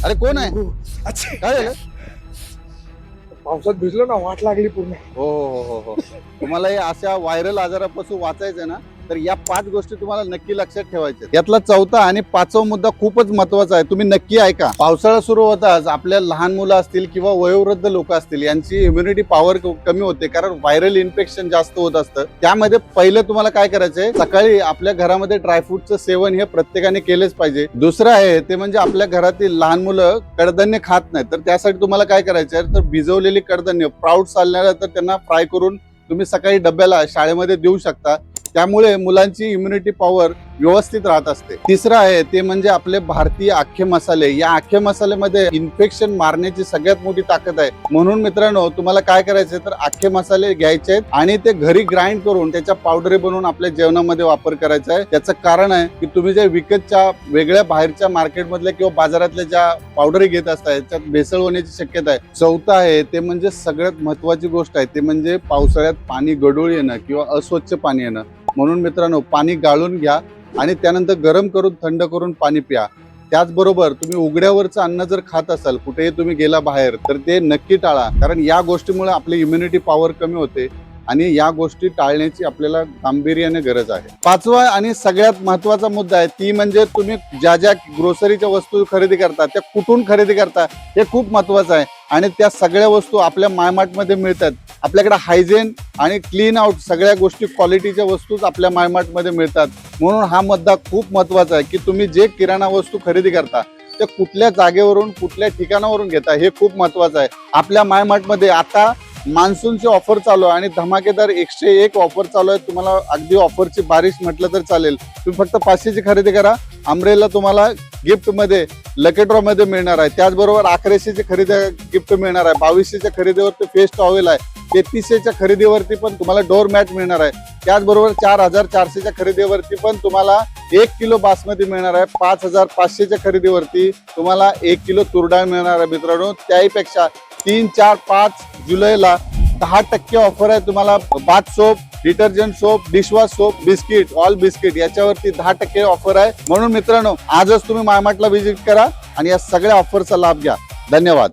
अरे कोण आहे? अच्छा, काय झालं? पावसात भिजलो ना, वाट लागली पूर्ण. हो हो हो हो तुम्हाला या अशा व्हायरल आजारापासून वाचायचं ना, तर या 5 गोष्टी तुम्हाला नक्की लक्षात ठेवायच्या. यातला चौथा आणि 5वा मुद्दा खूपच महत्वाचा आहे, तुम्ही नक्की ऐका. पावसाळा सुरू होताच आपल्या लहान मुलं असतील किंवा वयोवृद्ध लोक असतील यांची इम्युनिटी पॉवर कमी होते, कारण व्हायरल इन्फेक्शन जास्त होत असतं. त्यामध्ये पहिलं तुम्हाला काय करायचंय, सकाळी आपल्या घरामध्ये ड्रायफ्रूटचं सेवन हे प्रत्येकाने केलेच पाहिजे. दुसरं आहे ते म्हणजे आपल्या घरातील लहान मुलं कडधान्य खात नाहीत, तर त्यासाठी तुम्हाला काय करायचंय, तर भिजवलेली कडधान्य स्प्राउट्स आल्यानंतर तर त्यांना फ्राय करून तुम्ही सकाळी डब्याला शाळेमध्ये देऊ शकता. त्यामुळे मुलांची इम्युनिटी पॉवर व्यवस्थित राहत असते. तिसरं आहे ते म्हणजे आपले भारतीय अख्खे मसाले. या अख्खे मसाल्यामध्ये इन्फेक्शन मारण्याची सगळ्यात मोठी ताकद आहे. म्हणून मित्रांनो, तुम्हाला काय करायचंय, तर अख्खे मसाले घ्यायचे आहेत आणि ते घरी ग्राइंड करून त्याच्या पावडरी बनवून आपल्या जेवणामध्ये वापर करायचा आहे. त्याचं कारण आहे की तुम्ही जे विकतच्या वेगळ्या बाहेरच्या मार्केटमधल्या किंवा बाजारातल्या ज्या पावडरी घेत असताय त्यात भेसळ होण्याची शक्यता आहे. चौथं आहे ते म्हणजे सगळ्यात महत्वाची गोष्ट आहे ते म्हणजे पावसाळ्यात पाणी गढूळ येणं किंवा अस्वच्छ पाणी येणं. म्हणून मित्रांनो, पाणी गाळून घ्या आणि त्यानंतर गरम करून थंड करून पाणी प्या. त्याचबरोबर तुम्ही उघड्यावरचं अन्न जर खात असाल, कुठेही तुम्ही गेला बाहेर, तर ते नक्की टाळा, कारण या गोष्टीमुळे आपली इम्युनिटी पॉवर कमी होते आणि या गोष्टी टाळण्याची आपल्याला गांभीर्याने गरज आहे. 5वा आणि सगळ्यात महत्वाचा मुद्दा आहे ती म्हणजे तुम्ही ज्या ज्या ग्रोसरीच्या वस्तू खरेदी करता त्या कुठून खरेदी करता हे खूप महत्वाचं आहे. आणि त्या सगळ्या वस्तू आपल्या मायमार्ट मध्ये मिळतात. आपल्याकडे हायजीन आणि क्लीन आउट सगळ्या गोष्टी क्वालिटीच्या वस्तूच आपल्या मायमार्ट मध्ये मिळतात. म्हणून हा मुद्दा खूप महत्वाचा आहे की तुम्ही जे किराणा वस्तू खरेदी करता ते कुठल्या जागेवरून कुठल्या ठिकाणावरून घेता हे खूप महत्वाचं आहे. आपल्या मायमार्ट मध्ये आता मान्सूनची ऑफर चालू आहे आणि धमाकेदार 101 ऑफर चालू आहे. तुम्हाला अगदी ऑफरची बारिश म्हटलं तर चालेल. तुम्ही फक्त 500ची खरेदी करा, अमरेला तुम्हाला गिफ्ट मध्ये लकी ड्रॉ मध्ये मिळणार आहे. त्याचबरोबर 1100ची खरेदी गिफ्ट मिळणार आहे. 2200च्या खरेदीवरती फेस टॉवेल आहे. 3300च्या खरेदीवरती पण तुम्हाला डोर मॅट मिळणार आहे. त्याचबरोबर 4400च्या खरेदीवरती पण तुम्हाला 1 किलो बासमती मिळणार आहे. 5500च्या खरेदीवरती तुम्हाला 1 किलो तूर डाळ मिळणार आहे. मित्रांनो, त्याहीपेक्षा 3, 4, 5 जुलैला 10% ऑफर आहे. तुम्हाला bath soap, detergent soap, dishwash soap, biscuit, all biscuit याच्यावरती 10% ऑफर आहे. म्हणून मित्रांनो, आजच तुम्ही मायमार्टला व्हिजिट करा आणि या सगळ्या ऑफरचा लाभ घ्या. धन्यवाद.